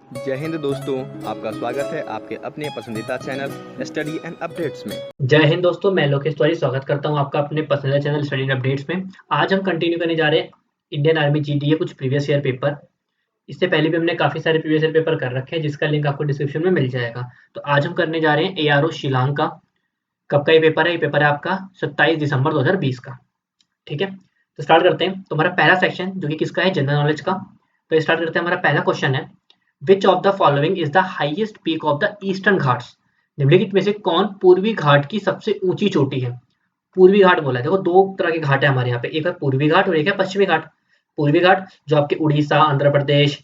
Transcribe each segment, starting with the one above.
जय हिंद दोस्तों, आपका स्वागत है आपके अपने पसंदीदा चैनल स्टडी एंड अपडेट्स में। जय हिंद दोस्तों, मैं लोकेश तिवारी स्वागत करता हूं आपका अपने पसंदीदा चैनल स्टडी एंड अपडेट्स में। आज हम कंटिन्यू करने जा रहे हैं इंडियन आर्मी जीडीए कुछ प्रीवियस ईयर पेपर। इससे पहले भी हमने काफ़ी सारे प्रीवियस ईयर पेपर कर रखे हैं जिसका लिंक आपको डिस्क्रिप्शन में मिल जाएगा। तो आज हम करने जा रहे हैं एआरओ शिलांग का। कब का ये पेपर है? ये पेपर है आपका 27 दिसंबर 2020 का। ठीक है, तो स्टार्ट करते हैं। तो हमारा पहला सेक्शन जो कि किसका है? जनरल नॉलेज का। तो स्टार्ट करते हैं। हमारा पहला क्वेश्चन है, विच of the following is the highest peak of the eastern Ghats? निम्नलिखित में से कौन पूर्वी घाट की सबसे ऊंची चोटी है? पूर्वी घाट बोला है। देखो, दो तरह के घाट है हमारे यहाँ पे, एक है पूर्वी घाट और एक है पश्चिमी घाट। पूर्वी घाट जो आपके उड़ीसा, आंध्र प्रदेश,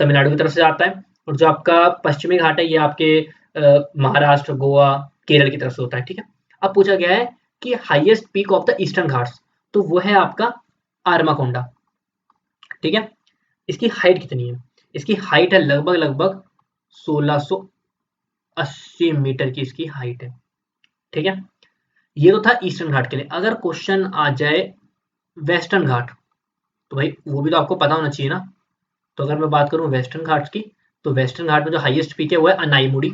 तमिलनाडु की तरफ से आता है, और जो आपका पश्चिमी घाट है ये आपके महाराष्ट्र, गोवा, केरल की तरफ से होता है। ठीक है, अब पूछा गया है कि highest peak of the eastern Ghats, तो वो है आपका आरमाकोंडा। ठीक है, इसकी हाइट कितनी है? इसकी हाइट है लगभग लगभग 1680 मीटर की इसकी हाइट है। ठीक है, ये तो था ईस्टर्न घाट के लिए। अगर क्वेश्चन आ जाए वेस्टर्न घाट, तो भाई वो भी तो आपको पता होना चाहिए ना। तो अगर मैं बात करूं वेस्टर्न घाट की, तो वेस्टर्न घाट में जो हाईएस्ट पीक है वो है अनाईमुड़ी।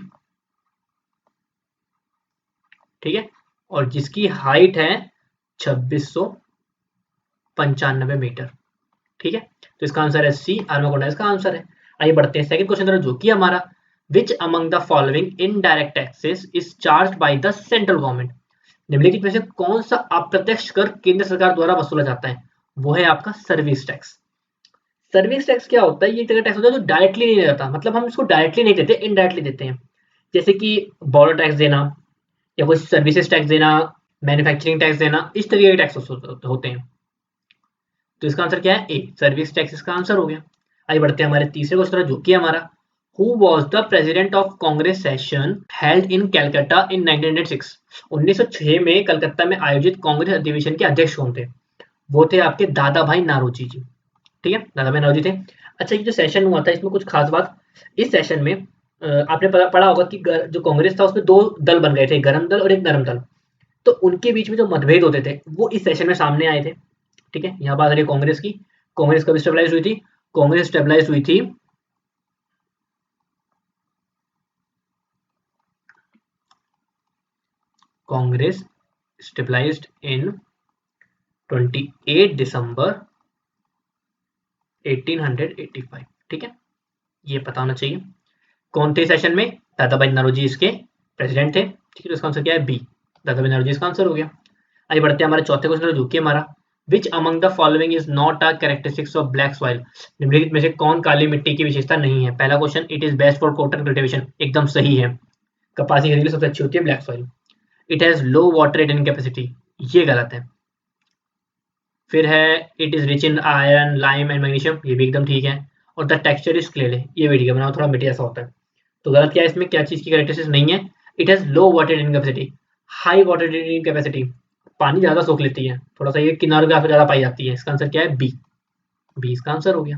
ठीक है, और जिसकी हाइट है 2695 मीटर। ठीक है, तो इसका आंसर है सी, आर्माकोंडा इसका आंसर है। आइए बढ़ते हैं सेकंड क्वेश्चन तरफ, जो कि हमारा, which among the following indirect taxes is charged by the central government? निम्नलिखित में से कौन सा अप्रत्यक्ष कर केंद्र सरकार द्वारा वसूला जाता है? वो है आपका सर्विस टैक्स। सर्विस टैक्स क्या होता है? ये एक तरह का टैक्स होता है जो डायरेक्टली नहीं जाता, मतलब हम इसको डायरेक्टली नहीं देते, इनडायरेक्टली देते हैं। जैसे कि बॉर्डर टैक्स देना, या कोई सर्विसेज टैक्स देना, मैन्युफैक्चरिंग टैक्स देना, इस तरीके के टैक्स होते हैं। तो इसका आंसर क्या है? ए, सर्विस टैक्स इसका आंसर हो गया। आइए बढ़ते हैं हमारे तीसरे क्वेश्चन, जो कि हमारा, who was the president of Congress session held in Calcutta in 1906? 1906 में कलकत्ता में आयोजित कांग्रेस अधिवेशन के अध्यक्ष कौन थे? वो थे आपके दादा भाई नारोजी जी। ठीक है, दादा भाई नारोजी थे। अच्छा, ये जो सेशन हुआ था इसमें कुछ खास बात, इस सेशन में आपने पढ़ा होगा कि जो कांग्रेस था उसमें दो दल बन गए थे, गरम दल और एक नरम दल। तो उनके बीच में जो मतभेद होते थे वो इस सेशन में सामने आए थे। ठीक है, यहाँ बात आ रही है कांग्रेस की। कांग्रेस कब स्टेबलाइज हुई थी? कांग्रेस स्टेबलाइज हुई थी कांग्रेस स्टेबलाइज्ड इन 28 दिसंबर 1885। ठीक है, ये पता होना चाहिए। कौन थे सेशन में? दादा भाई नौरोजी इसके प्रेसिडेंट थे। ठीक है, तो इसका आंसर क्या है? बी, दादा भाई नौरोजी इसका आंसर हो गया। आइए बढ़ते हैं हमारे चौथे क्वेश्चन, जो कि हमारा, which among the following is not a characteristics of black soil? निम्नलिखित में से कौन काली मिट्टी की विशेषता नहीं है? पहला question, it is best for cotton cultivation, एकदम सही है। कपास की खेती के लिए सबसे अच्छी होती है black soil. It has low water retaining capacity, ये गलत है। फिर है, it is rich in iron, lime and magnesium, ये भी एकदम ठीक है। और द टेक्सचर इज क्लेले, ये भी ठीक है, बनाओ थोड़ा मिट्टी ऐसा होता है। तो गलत क्या है इसमें? क्या चीज की कैरेक्टरिस्टिक्स नहीं है? It has low water retaining capacity, high water retaining capacity, पानी ज्यादा सोख लेती है, थोड़ा सा ये किनारों के आसपास ज्यादा पाई जाती है। इसका आंसर क्या है? बी, बी इसका आंसर हो गया।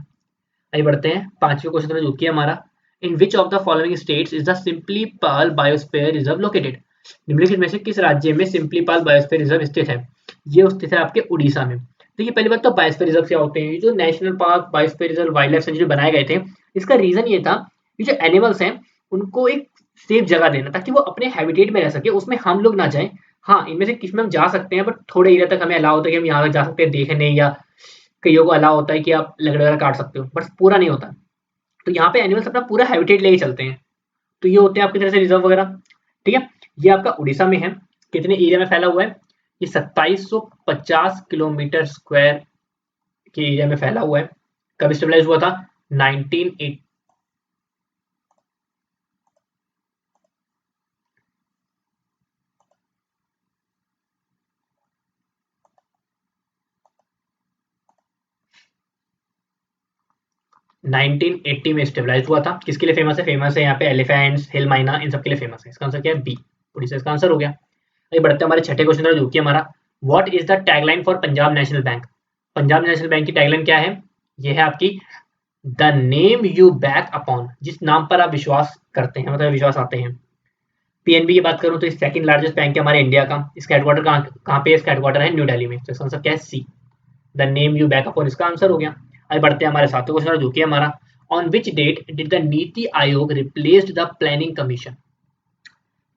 आइए बढ़ते हैं पांचवें क्वेश्चन तरफ, जो कि हमारा, in which of the following states is the Similipal biosphere reserve located? निम्नलिखित में से किस राज्य में सिंपली पाल बायोस्फीयर रिजर्व स्थित है? ये स्थित है आपके उड़ीसा में। देखिए, पहली बात तो बायोस्फीयर रिजर्व क्या होते हैं? ये जो national park, biosphere reserve, wild life sanctuary बनाए गए थे, इसका रीजन ये था, ये जो एनिमल्स हैं उनको एक सेफ जगह देना, ताकि वो अपने हैबिटेट में रह सके, उसमें हम लोग ना जाएं। हाँ, इनमें से किसी में हम जा सकते हैं, बट थोड़े एरिया तक हमें अलाउ होता है कि हम यहाँ तक जा सकते हैं देखने, या कईयों को अलाउ होता है कि आप लकड़ी वगैरह काट सकते हो, बट पूरा नहीं होता। तो यहाँ पे एनिमल्स अपना पूरा हैबिटेट लेके चलते हैं। तो ये होते हैं आपकी तरह से रिजर्व वगैरह। ठीक है, ये आपका उड़ीसा में है। कितने एरिया में फैला हुआ है? ये 2750 किलोमीटर स्क्वायर के एरिया में फैला हुआ है। कब स्टेबलाइज हुआ था? 1980। 1980 में स्टेबलाइज हुआ था। किसके लिए फेमस है? फेमस है यहाँ पे एलिफेंट्स, हिल माइना, इन सब के लिए फेमस है। इसका आंसर क्या है? बी, उड़ीसा इसका आंसर हो गया। आइए बढ़ते हैं हमारे छठे क्वेश्चन पर, जो कि हमारा, what is the tagline for Punjab national bank? Punjab national bank की टैगलाइन क्या है? ये है आपकी, the name you back upon, जिस नाम पर आप विश्वास करते हैं, मतलब विश्वास आते हैं। पीएनबी की बात करूं तो सेकंड लार्जेस्ट बैंक है हमारे इंडिया का। इसका हेडक्वार्टर कहाँ पे है? इसका हेडक्वार्टर है न्यू दिल्ली में। तो इसका आंसर क्या है? C, the name you back upon इसका आंसर हो गया। आइए बढ़ते हैं हमारे सातवें क्वेश्चन, जो कि हमारा, on which date did the NITI Aayog replaced the planning commission?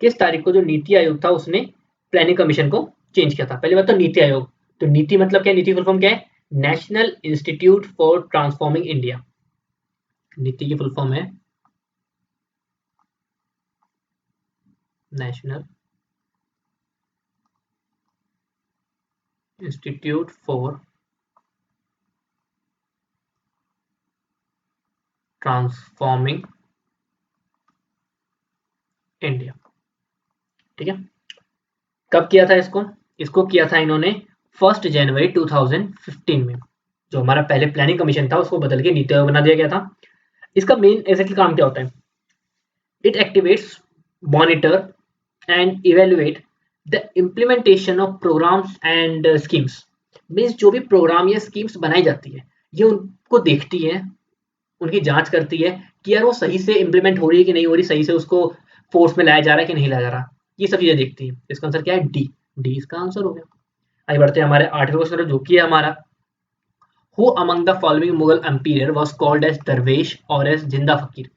किस तारीख को जो नीति आयोग था उसने प्लानिंग कमीशन को चेंज किया था? पहली बात तो नीति आयोग, तो नीति मतलब क्या है? नीति फुल फॉर्म क्या है? National institute for transforming India. नीति की फुल फॉर्म है national institute for transforming India. ठीक है, कब किया था इसको? इसको किया था इन्होंने 1 जनवरी 2015 में। जो हमारा पहले प्लानिंग कमीशन था उसको बदल के नीति आयोग बना दिया गया था। इसका मेन एग्जैक्टली काम क्या होता है? It activates, monitor and evaluate the implementation of programmes and schemes. Means जो भी प्रोग्राम या स्कीम्स बनाई जाती है ये उनको देखती है, उनकी जांच करती है कि यार वो सही से इम्प्लीमेंट हो रही है कि नहीं हो रही, सही से उसको फोर्स में लाया जा रहा है कि नहीं लाया जा रहा, ये सब चीजें देखती है। इसका आंसर क्या है? डी। डी इसका आंसर हो गया। आगे बढ़ते हैं हमारे 8वें क्वेश्चन जो कि है हमारा, who among the following Mughal emperor was called as दरवेश और एज जिंदा फकीर?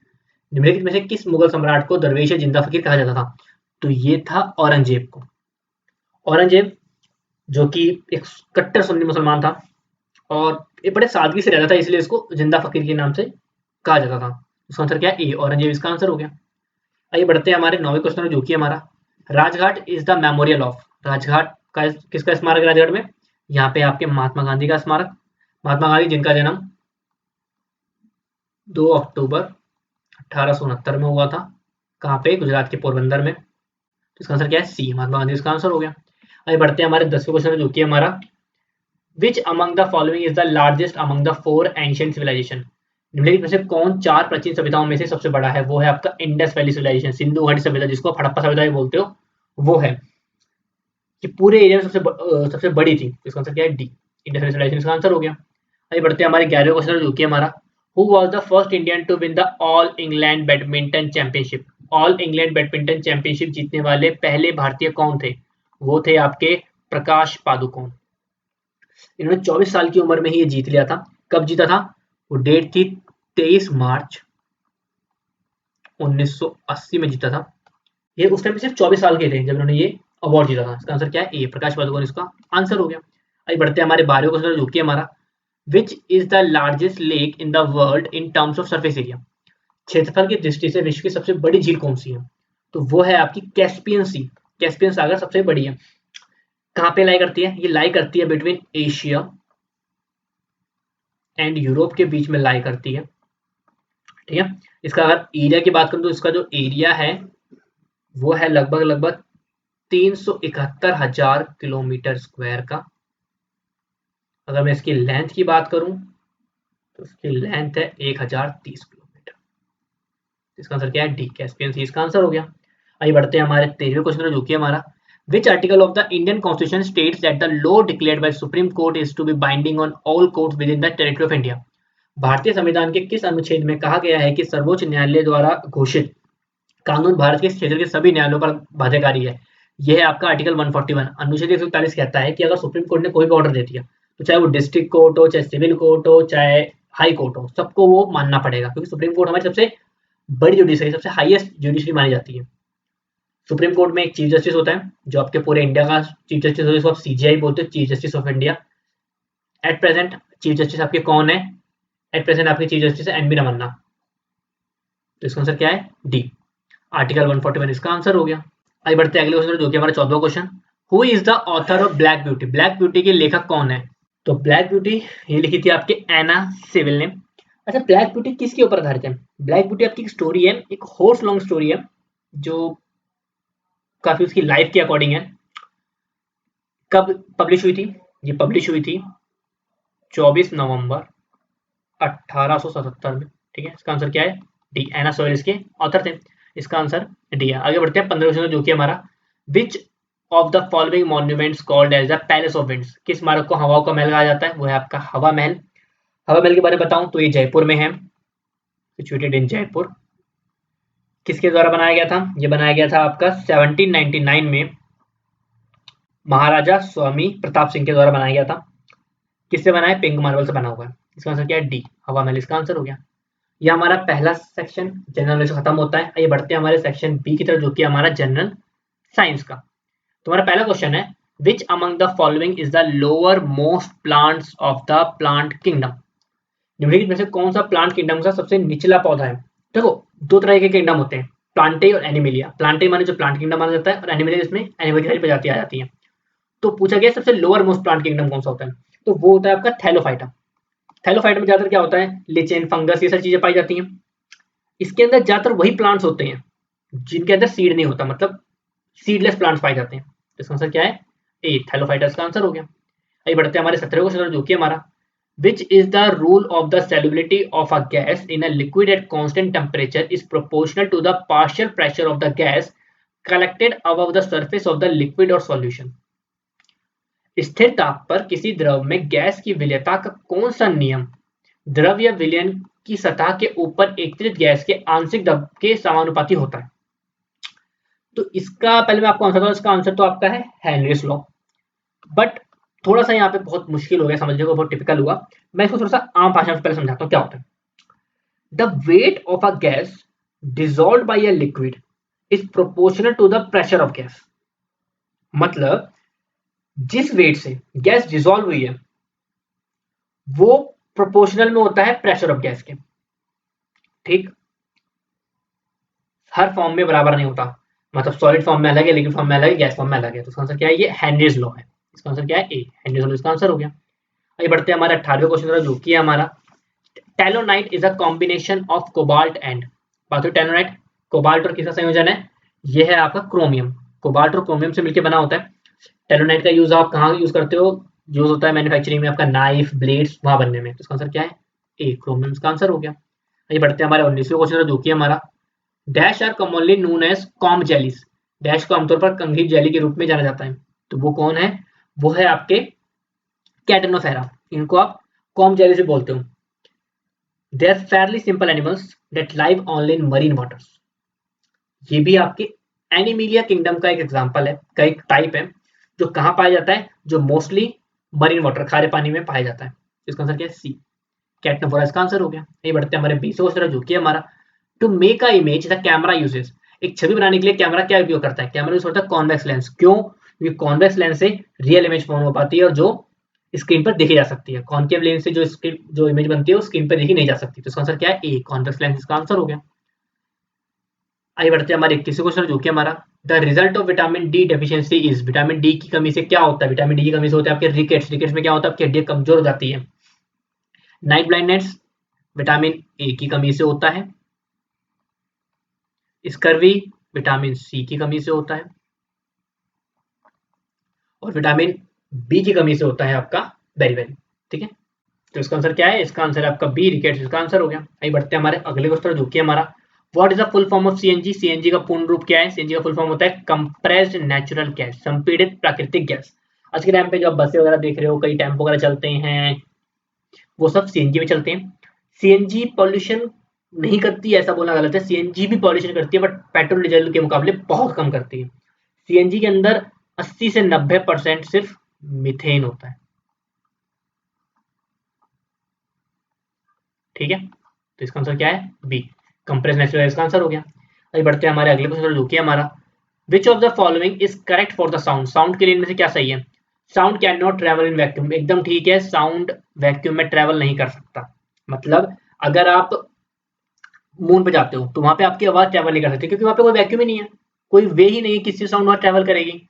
निम्नलिखित में से किस मुगल सम्राट को दरवेश या जिंदा फकीर कहा जाता था? तो ये था औरंगजेब को। औरंगजेब जो कि एक कट्टर सुन्नी मुसलमान था और ये बड़े सादगी से रहता था, इसलिए इसको जिंदा फकीर के नाम से कहा जाता था। इसका आंसर क्या है? ए, औरंगजेब इसका आंसर हो गया। आइए बढ़ते हैं हमारे 9वें क्वेश्चन जो कि हमारा, Rajghat is the memorial of. Rajghat का किसका स्मारक है राजघाट में? यहाँ पे आपके महात्मा गांधी का स्मारक। महात्मा गांधी जिनका जन्म 2 अक्टूबर 1869 में हुआ था। कहाँ पे? गुजरात के पोरबंदर में। तो इसका आंसर क्या है? सी, महात्मा गांधी इसका आंसर हो गया। आइए बढ़ते हैं हमारे 10वें क्वेश्चन जो कि हमारा, which among the following is the largest among the 4 ancient civilization? निम्नलिखित में से कौन 4 प्राचीन सभ्यताओं में से सबसे बड़ा है? वो है आपका इंडस वैली सिविलाइजेशन, सिंधु घाटी सभ्यता, जिसको आप हड़प्पा सभ्यता भी बोलते हो, वो है कि पूरे एरिया में सबसे बड़ी थी। इसका आंसर क्या है? डी, इंडस वैली सिविलाइजेशन इसका आंसर हो गया। आइए बढ़ते हैं हमारे 11वें क्वेश्चन जो कि हमारा, who was the first Indian to win the all England badminton championship? All England badminton championship जीतने वाले पहले भारतीय कौन थे? वो थे आपके प्रकाश पादुकोण। इन्होंने 24 साल की उम्र में ही ये जीत लिया था। कब जीता था? वो डेट थी 23 मार्च 1980 में जीता था। ये उस टाइम पे सिर्फ 24 साल के थे जब इन्होंने ये अवार्ड जीता था। इसका आंसर क्या है? ए, प्रकाश पादुकोण इसका आंसर हो गया। आइए बढ़ते हैं हमारे 12वें क्वेश्चन जो कि हमारा, which is the largest lake in the world in terms of surface area? क्षेत्रफल की दृष्टि से विश्व की सबसे बड़ी झील कौन सी है? तो वो है आपकी कैस्पियन सी। कैस्पियन सागर सबसे बड़ी है। कहाँ पे लाई करती है? ये लाई करती है बिटवीन एशिया एंड यूरोप के बीच में लाई करती है। ठीक है, इसका अगर एरिया की बात करूं तो इसका जो एरिया है वो है लगभग 371,000 किलोमीटर स्क्वायर का। अगर मैं इसकी लेंथ की बात करूं तो इसकी लेंथ है 1030 किलोमीटर। इसका आंसर क्या है? डी, कैस्पियन सी इसका आंसर हो गया। आइए बढ़ते हैं हमारे 13वें क्वेश्चन जो कि हमारा, which article of the Indian Constitution states that the law declared by Supreme Court is to be binding on all courts within the territory of India? भारतीय संविधान के किस अनुच्छेद में कहा गया है कि सर्वोच्च न्यायालय द्वारा घोषित कानून भारत के क्षेत्र के सभी न्यायालयों पर बाध्यकारी है? यह है आपका आर्टिकल 141। अनुच्छेद 141 कहता है कि अगर सुप्रीम कोर्ट ने कोई भी ऑर्डर दे दिया तो चाहे वो डिस्ट्रिक्ट कोर्ट हो, चाहे सिविल कोर्ट हो, चाहे हाई कोर्ट हो, सबको वो मानना पड़ेगा, क्योंकि सुप्रीम कोर्ट हमारी सबसे बड़ी जुडिशरी, सबसे हाईएस्ट जुडिशरी मानी जाती है। सुप्रीम कोर्ट में एक चीफ जस्टिस होता है जो आपके पूरे इंडिया का चीफ जस्टिस होता है, जिसको आप सीजीआई बोलते हो, chief justice of India. At present chief justice आपके कौन है? एट प्रेजेंट आपके चीफ जस्टिस है एनबी रमन्ना। तो इसका आंसर क्या है? डी, आर्टिकल 141 इसका आंसर हो गया। आइए बढ़ते हैं अगले क्वेश्चन जो कि हमारा 14वां question, who is the author of Black Beauty? Black Beauty के लेखक कौन है? तो ब्लैक ब्यूटी ये लिखी थी आपके एना सिविल ने। अच्छा, ब्लैक ब्यूटी किसके ऊपर आधारित है? ब्लैक ब्यूटी आपकी एक स्टोरी है, एक हॉर्स लॉन्ग स्टोरी है जो काफी उसकी लाइफ के अकॉर्डिंग है। कब पब्लिश हुई थी? ये पब्लिश हुई थी 24 नवंबर 1877 में। ठीक है, इसका आंसर क्या है? डी, एना सोइल इसके ऑथर थे। इसका आंसर डी है। आगे बढ़ते हैं 15वें क्वेश्चन जो कि हमारा, which of the following monuments called as the palace of winds? किस स्मारक को हवाओं का महल कहा जाता है? वो है आपका हवा महल। हवा महल के बारे में बताऊं तो ये जयपुर में है, सिचुएटेड इन जयपुर। किसके द्वारा बनाया गया था? ये बनाया गया था आपका 1799 में महाराजा स्वामी प्रताप सिंह के द्वारा बनाया गया था। किससे बना है? पिंक मार्बल से बना हुआ है। इसका आंसर क्या है? डी, हवा महल इसका आंसर हो गया। ये हमारा पहला सेक्शन जनरल नॉलेज खत्म होता है। आइए बढ़ते हैं हमारे सेक्शन बी की तरफ, जो कि हमारा जनरल साइंस का। तुम्हारा पहला क्वेश्चन है, विच among the following is the lower most plants of the plant kingdom. निम्नलिखित में से कौन सा प्लांट किंगडम का सबसे निचला पौधा है। देखो, दो तरह के किंगडम होते हैं, प्लांटे और एनिमिलिया। प्लांटे माने जो प्लांट किंगडम माना जाता है, और एनिमिलिया जिसमें एनिमल की सारी प्रजातियां आ जाती हैं। तो पूछा गया सबसे लोअर मोस्ट प्लांट किंगडम कौन सा होता है, तो वो होता है आपका थैलोफाइटा। थैलोफाइटा में ज्यादातर क्या होता है, लिचेन, फंगस, ये सारी चीजें पाई जाती हैं। इसके अंदर ज्यादातर वही प्लांट्स होते हैं जिनके अंदर सीड नहीं होता, मतलब सीडलेस प्लांट्स पाए जाते हैं। तो इसका आंसर क्या है, ए, थैलोफाइटा इसका आंसर हो गया। आइए बढ़ते हैं हमारे 17वें क्वेश्चन, जो कि हमारा, which is the rule of the solubility of a gas in a liquid at constant temperature is proportional to the partial pressure of the gas collected above the surface of the liquid or solution। स्थिर ताप पर किसी द्रव में gas की विलेयता का कौन सा नियम द्रव या विलयन की सतह के ऊपर एकत्रित गैस के आंशिक दबाव के समानुपाती होता है। तो इसका पहले मैं आपको आंसर दूं, इसका आंसर तो आपका है हेनरीज लॉ। बट थोड़ा सा यहाँ पे बहुत मुश्किल हो गया समझने को, बहुत टिपिकल हुआ। मैं इसको थोड़ा सा आम भाषा में पहले समझाता हूँ क्या होता है। The weight of a gas dissolved by a liquid is proportional to the pressure of gas. मतलब जिस वेट से गैस डिसॉल्व हुई है वो प्रोपोर्शनल में होता है प्रेशर ऑफ गैस के। ठीक, हर फॉर्म में बराबर नहीं होता, मतलब सॉलिड फॉर्म में अलग है, लिक्विड फॉर्म में अलग है, गैस फॉर्म में अलग है। तो इसका आंसर क्या है, ये हेनरीज लॉ है। इसका आंसर क्या है, ए, हेनरीज लॉ इसका आंसर हो गया। आइए बढ़ते हैं हमारे 18वें क्वेश्चन, जो कि है हमारा, talonite is a combination of cobalt and. बात हुई टेलोनाइट, कोबाल्ट और किसका संयोजन है, ये है आपका क्रोमियम। कोबाल्ट और क्रोमियम से मिलकर बना होता है। टेलोनाइट का यूज आप कहाँ यूज करते हो, यूज होता है मैन्युफैक्चरिंग में, आपका नाइफ, ब्लेड्स वहां बनने में। तो इसका आंसर क्या है, ए, क्रोमियम इसका आंसर हो गया। आइए बढ़ते हैं हमारे 19वें क्वेश्चन, जो कि हमारा, dash are commonly known as comb jellies. Dash को आमतौर पर कंघी जेली के रूप में जाना जाता है। तो वो कौन है, वो है आपके कैटनोफेरा। इनको आप कॉम जेली से बोलते हो। They are fairly simple animals that live only in marine waters. ये भी आपके एनिमिलिया किंगडम का एक एग्जांपल है, का एक टाइप है, जो कहाँ पाया जाता है, जो मोस्टली मरीन वाटर, खारे पानी में पाया जाता है। इसका आंसर क्या है, सी, कैटनोफोरा इसका आंसर हो गया। ये बढ़ते हैं हमारे 20वें क्वेश्चन, जो कि हमारा, to make a image the camera uses. एक छवि बनाने के लिए कैमरा क्या उपयोग करता है, कैमरा यूज करता है कॉन्वेक्स लेंस। क्यों, क्योंकि कॉन्वेक्स लेंस से रियल इमेज फॉर्म हो पाती है और जो स्क्रीन पर देखी जा सकती है। कॉन्केव लेंस से जो स्क्रीन, जो इमेज बनती है वो स्क्रीन पर देखी नहीं जा सकती। तो इसका आंसर क्या है, ए, कॉन्वेक्स लेंस इसका आंसर हो गया। आइए बढ़ते हैं हमारे 21वें क्वेश्चन, जो कि हमारा, the result of vitamin D deficiency is. Vitamin D की कमी से क्या होता है, विटामिन डी की कमी से होता है आपके रिकेट्स। रिकेट्स में क्या होता है, आपकी हड्डियां कमजोर हो जाती है। नाइट ब्लाइंडनेस विटामिन ए की कमी से होता है। स्कर्वी विटामिन सी की कमी से होता है। और विटामिन बी की कमी से होता है आपका बेरीबेरी। ठीक है, तो इसका आंसर क्या है, इसका आंसर है आपका बी, रिकेट्स इसका आंसर हो गया। आइए बढ़ते हैं हमारे अगले क्वेश्चन, जो कि हमारा, what is the full form of CNG. CNG का पूर्ण रूप क्या है, सीएनजी का फुल फॉर्म होता है कंप्रेस्ड नेचुरल गैस, संपीड़ित प्राकृतिक गैस। आज के टाइम पे जो आप बसें वगैरह देख रहे हो, कई टेम्पो वगैरह चलते हैं, वो सब सीएनजी में चलते हैं। सीएनजी पॉल्यूशन नहीं करती ऐसा बोलना गलत है, सीएनजी भी पॉल्यूशन करती है, बट पेट्रोल डीजल के मुकाबले बहुत कम करती है। सीएनजी के अंदर 80 से 90% सिर्फ मीथेन होता है। ठीक है, तो इसका आंसर क्या है, बी, कंप्रेस नेचुरल गैस का आंसर हो गया। आइए बढ़ते हैं हमारे अगले क्वेश्चन, जो कि हमारा, which of the following is correct for the sound. Sound के लिए इनमें से क्या सही है, sound can not travel in vacuum. एकदम ठीक है, साउंड वैक्यूम में ट्रेवल नहीं कर सकता। मतलब अगर आप मून पे जाते हो तो वहां पे आपकी आवाज ट्रेवल नहीं कर सकती, क्योंकि वहां पे कोई वैक्यूम ही नहीं है, कोई वे ही नहीं है किसी साउंड वहां ट्रेवल करेगी,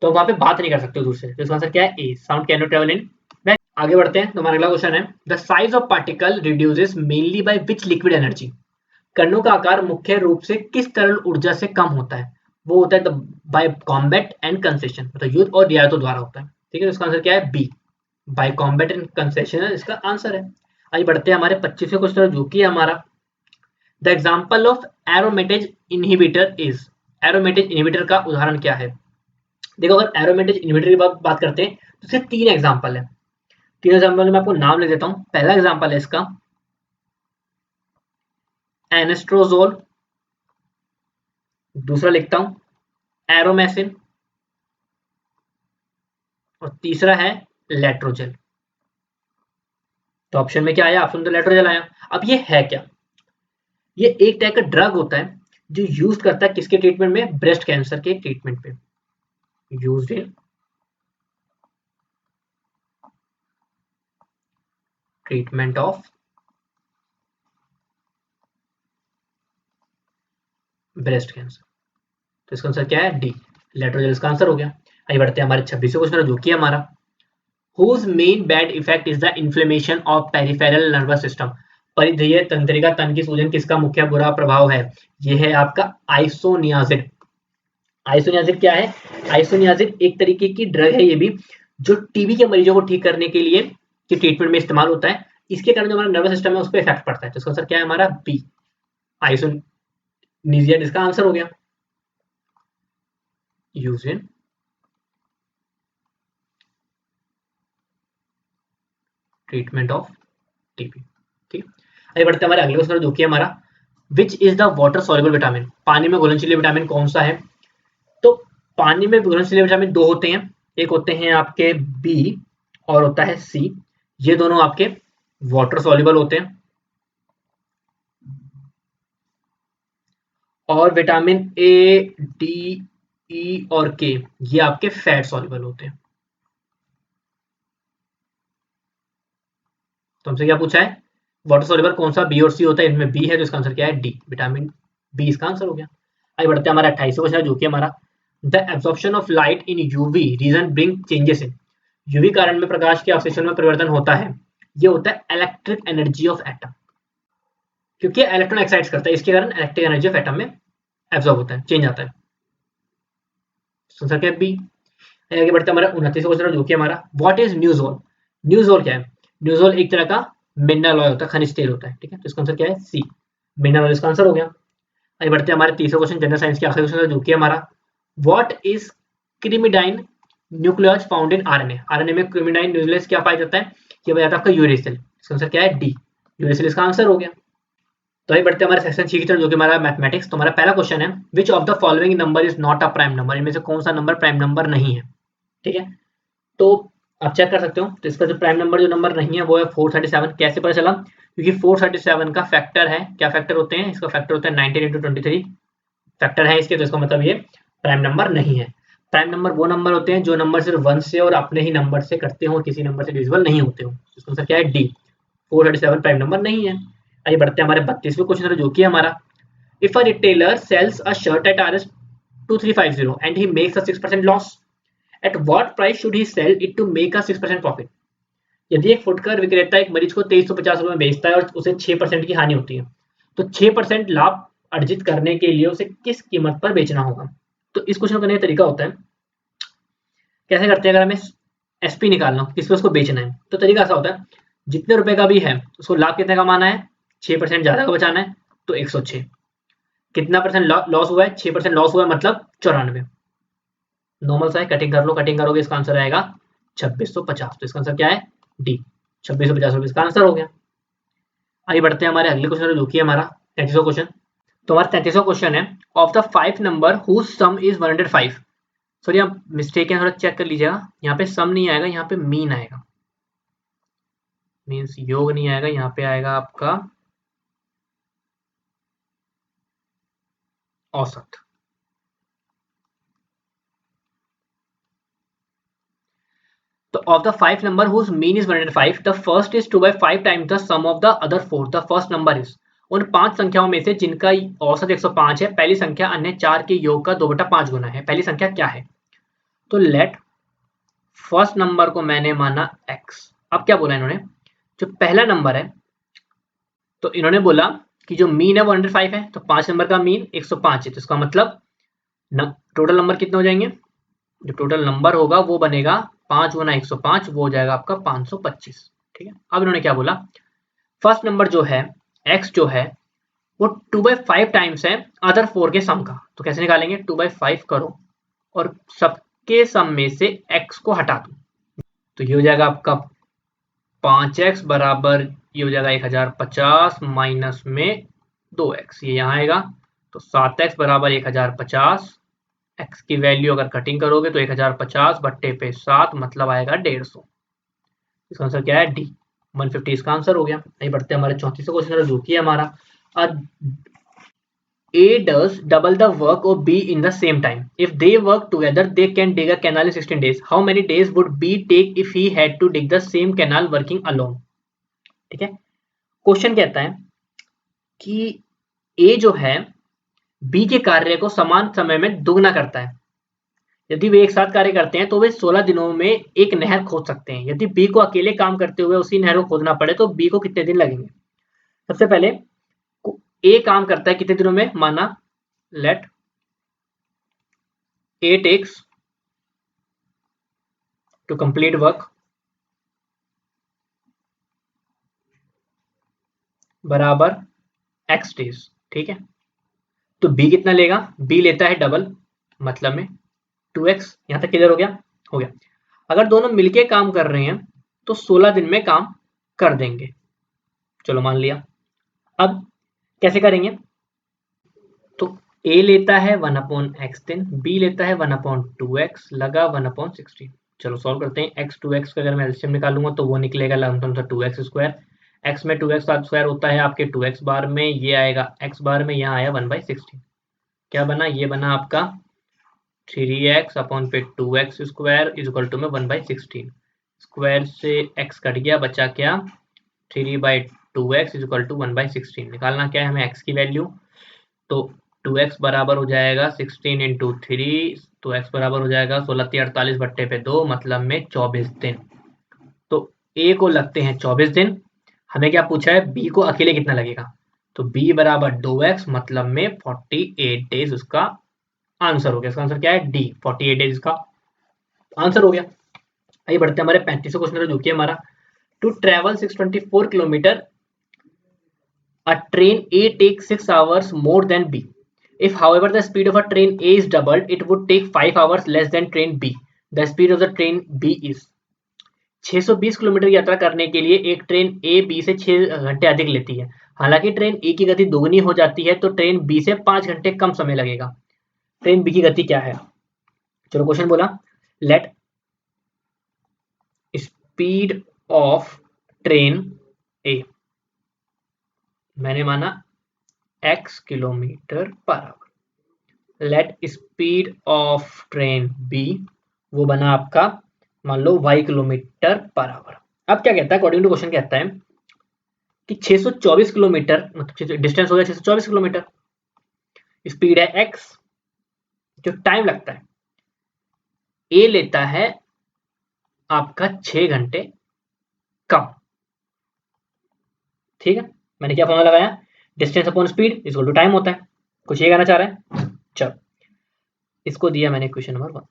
तो वहां पे बात नहीं कर सकते हो दूसरे। तो इसका आंसर क्या है, A, sound can not travel in. आगे बढ़ते हैं, तो हमारा अगला क्वेश्चन है, the size of particle reduces mainly by which liquid energy. कणों का आकार मुख्य रूप से किस तरल ऊर्जा से कम होता है, वो होता है बाय कॉम्बैट एंड कंसेशन, मतलब युद्ध और रियायतों द्वारा होता है। ठीक है, तो इसका आंसर क्या है, B, by combat and concession इसका आंसर है। आइए बढ़ते हैं हमारे 25वें क्वेश्चन, जो कि हमारा, the example of aromatase inhibitor is. Aromatase inhibitor का उदाहरण क्या है। देखो, अगर एरोमेटेज इनहिबिटर की बात करते हैं तो इसके 3 एग्जाम्पल है। 3 एग्जाम्पल में आपको नाम लिख देता हूं। पहला एग्जाम्पल है इसका एनेस्ट्रोजोल, दूसरा लिखता हूं एरोमेसिन, और तीसरा है लेट्रोजेल। तो ऑप्शन में क्या आया, ऑप्शन तो लेट्रोजेल आया। अब ये है क्या, ये एक टाइप का ड्रग होता है जो यूज करता है किसके ट्रीटमेंट में, ब्रेस्ट कैंसर के ट्रीटमेंट पे, used in treatment of breast cancer. तो इसका आंसर क्या है, डी, लेट्रोजेल इसका आंसर हो गया। आइए बढ़ते हैं हमारे 26वें क्वेश्चन जो कि हमारा whose main bad effect is the inflammation of peripheral nervous system, परिधीय तंत्रिका तन की सूजन किसका मुख्य बुरा प्रभाव है, ये है आपका आइसोनियाजिड। आइसोनियाजिड क्या है, आइसोनियाजिड एक तरीके की ड्रग है ये भी, जो टीबी के मरीजों को ठीक करने के लिए के ट्रीटमेंट में इस्तेमाल होता है। इसके कारण जो हमारा नर्वस सिस्टम है उस पर इफेक्ट पड़ता है। तो इसका आंसर क्या है हमारा, बी, आइसोनियाजिड इसका आंसर हो गया। Used in treatment of TB. ठीक है, आइए बढ़ते हैं हमारे अगले क्वेश्चन जो कि हमारा which is the water soluble vitamin, पानी में घुलनशील विटामिन कौन सा है। तो पानी में घुलनशील विटामिन दो होते हैं, एक होते हैं आपके बी और होता है सी, ये दोनों आपके वाटर सॉल्युबल होते हैं। और विटामिन ए, डी, ई और के ये आपके फैट सॉल्युबल होते हैं। तो हमसे क्या पूछा है, वाटर सॉल्युबल कौन सा बी और सी होता है, इनमें बी है तो इसका आंसर क्या है, डी, विटामिन बी इसका आंसर हो गया। आगे बढ़ते हैं हमारा 28वां क्वेश्चन जो कि हमारा the absorption of light in UV region bring changes in, UV कारण में प्रकाश के अवशोषण में परिवर्तन होता है, ये होता है इलेक्ट्रिक एनर्जी ऑफ एटम, क्योंकि इलेक्ट्रॉन एक्साइट्स करता है इसके कारण इलेक्ट्रिक एनर्जी ऑफ एटम में एब्जॉर्ब होता है, चेंज आता है। आंसर क्या है, बी। आगे बढ़ते हैं हमारा 29वां क्वेश्चन जो कि हमारा व्हाट इज न्यूज़ोल, न्यूज़ोल क्या है, न्यूज़ोल एक तरह का मिनरल ऑयल होता है, खनिज तेल होता है। ठीक है, तो इसका आंसर क्या है, सी, मिनरल ऑयल इसका आंसर हो गया। आगे बढ़ते हैं हमारे 30वां क्वेश्चन जनरल साइंस के आखिरी क्वेश्चन जो कि हमारा what is pyrimidine nucleoside found in RNA, RNA में क्रिमिडाइन न्यूक्लियोज क्या पाया जाता है, ये पाया जाता है आपका यूरेसिल, इसका आंसर क्या है, डी, यूरेसिल इसका आंसर हो गया। तो आइए बढ़ते हैं हमारे सेक्शन सी की तरफ जो कि हमारा मैथमेटिक्स। तो हमारा पहला क्वेश्चन है विच of the following number is not a prime number, इनमें से कौन सा नंबर प्राइम नंबर नहीं है। ठीक है, तो आप चेक कर सकते हो, तो इसका जो प्राइम नंबर जो नंबर नहीं है वो है 437। कैसे पता चला, क्योंकि 437 का फैक्टर है, क्या फैक्टर होते हैं, इसका फैक्टर होता है 19 इंटू 23 फैक्टर है इसके, तो इसका मतलब ये प्राइम नंबर नहीं है। प्राइम नंबर वो नंबर होते हैं जो नंबर सिर्फ 1 से और अपने ही नंबर से करते हो, किसी नंबर से डिविजिबल नहीं होते हो। इसका आंसर क्या है, डी, 437 प्राइम नंबर नहीं है। आइए बढ़ते हैं हमारे 32वें क्वेश्चन जो कि हमारा if a retailer sells a shirt at RS 2350 and he makes a 6% loss, at what price should he sell it to make a 6% profit, यदि एक फुटकर विक्रेता एक मरीज को 2350 रुपए में बेचता है और उसे 6% की हानि होती है, तो 6% लाभ अर्जित करने के लिए उसे किस कीमत पर बेचना होगा। तो इस क्वेश्चन का नया तरीका होता है, कैसे करते हैं, अगर हमें एसपी निकालना हो, किस पे उसको बेचना है, तो तरीका ऐसा होता है, जितने रुपए का भी है उसको लाभ कितने का माना है, 6% ज्यादा का बचाना है, तो 106, कितना परसेंट लॉस हुआ है, 6% लॉस हुआ है मतलब 94, नॉर्मल सा है, कटिंग कर लो, कटिंग करोगे इसका आंसर आएगा 2650। तो इसका आंसर क्या है, डी, 2650 रुपए इसका आंसर हो गया। आइए बढ़ते हैं हमारे अगले क्वेश्चन जो कि हमारा 33वां क्वेश्चन। तो हमारा 33वां क्वेश्चन है of the 5 number whose sum is 105, sorry आप मिस्टेक है, थोड़ा चेक कर लीजिएगा, यहाँ पे सम नहीं आएगा, यहाँ पे मीन आएगा, मीन्स योग नहीं आएगा, यहाँ पे आएगा आपका औसत। So of the 5 number whose mean is 105, the first is 2 by 5 times the sum of the other 4. The first number is, उन 5 संख्याओं में से जिनका औसत 105 है, पहली संख्या अन्य 4 के योग का 2/5 गुना है, पहली संख्या क्या है। तो लेट फर्स्ट नंबर को मैंने माना x। अब क्या बोला इन्होंने, जो पहला नंबर है तो इन्होंने बोला कि जो मीन है वो 105 है, तो 5 नंबर का मीन 105 है, तो इसका मतलब टोटल नंबर कितने हो जाएंगे, जो टोटल नंबर होगा वो बनेगा 5 गुना 105, वो हो जाएगा आपका 525। ठीक है, अब इन्होंने क्या बोला, फर्स्ट नंबर जो है x जो है वो 2/5 टाइम्स है अदर 4 के सम का, तो कैसे निकालेंगे, 2/5 करो और सबके सम में से x को हटा दो, तो ये हो जाएगा आपका 5x बराबर, ये हो जाएगा 1050 माइनस में 2x, ये यहाँ आएगा, तो 7x बराबर 1050, x की वैल्यू अगर कटिंग करोगे तो 1050 बट्टे पे 7 मतलब आएगा 150। इसका आंसर क्या है, डी, 150 इसका आंसर हो गया। नहीं बढ़ते हमारे 34वां क्वेश्चन जो कि हमारा A does double the work of B in the same time. If they work together, they can dig a canal in 16 days. How many days would B take if he had to dig the same canal working alone? ठीक है, question कहता है कि A जो है B के कार्य को समान समय में दुगना करता है। यदि वे एक साथ कार्य करते हैं तो वे 16 दिनों में एक नहर खोद सकते हैं। यदि B को अकेले काम करते हुए उसी नहर को खोदना पड़े तो B को कितने दिन लगेंगे? सबसे पहले A काम करता है कितने दिनों में, माना let A takes to complete work बराबर x डेज। ठीक है, तो B कितना लेगा? B लेता है डबल, मतलब में 2x। यहां तक क्लियर हो गया? हो गया। अगर दोनों मिलके काम कर रहे हैं तो 16 दिन में काम कर देंगे। चलो मान लिया। अब कैसे करेंगे? तो A लेता है 1/x दिन, B लेता है 1/2x, लगा 1/16। चलो सॉल्व करते हैं। x 2x का अगर मैं एलसीएम निकालूंगा तो वो निकलेगा लमसम सा 2x स्क्वायर। x में 2x का स्क्वायर होता है आपके 2x बार में, ये आएगा x बार में, यहाँ आया 1/16। क्या बना? ये बना आपका 3x अपॉन पे 2x square is equal to में 1/16। स्क्वायर से x कट गया, बचा क्या? 3/2x is equal to 1/16। निकालना क्या है हमें? x की वैल्यू। तो 2x बराबर हो जाएगा 16 इंटू 3, तो x बराबर हो जाएगा 16×3 = 48/2, मतलब में 24 दिन। तो A को लगते हैं 24 दिन। हमें क्या पूछा है? B को अकेले कितना लगेगा? तो B बराबर 2x, मतलब में 48 डेज उसका आंसर हो गया। इसका आंसर क्या है? डी, 48 डेज का आंसर हो गया। आइए बढ़ते हैं हमारे 35वें क्वेश्चन जो कि हमारा to travel 624 kilometre a train A takes 6 hours more than B. If however the speed of a train A is doubled, it would take 5 hours less than train B. The speed of the train B is 620 kilometre यात्रा करने के लिए एक train A B से 6 घंटे अधिक लेती है। हालांकि ट्रेन A की गति दोगुनी हो जाती है तो ट्रेन B से 5 घंटे कम समय लगेगा। ट्रेन B की गति क्या है? चलो क्वेश्चन बोला let speed of train A, मैंने माना x kilometre per hour. Let speed of train B, वो बना आपका मान लो y किलोमीटर पर आवर। अब क्या कहता है? अकॉर्डिंग टू क्वेश्चन कहता है कि 624 किलोमीटर, मतलब डिस्टेंस हो गया 624 किलोमीटर, स्पीड है x, जो टाइम लगता है A लेता है आपका 6 घंटे कम। ठीक है, मैंने क्या फॉर्मूला लगाया? Distance upon speed equal to time होता है। कुछ ये कहना चाह रहा है? चलो इसको दिया मैंने question number 1।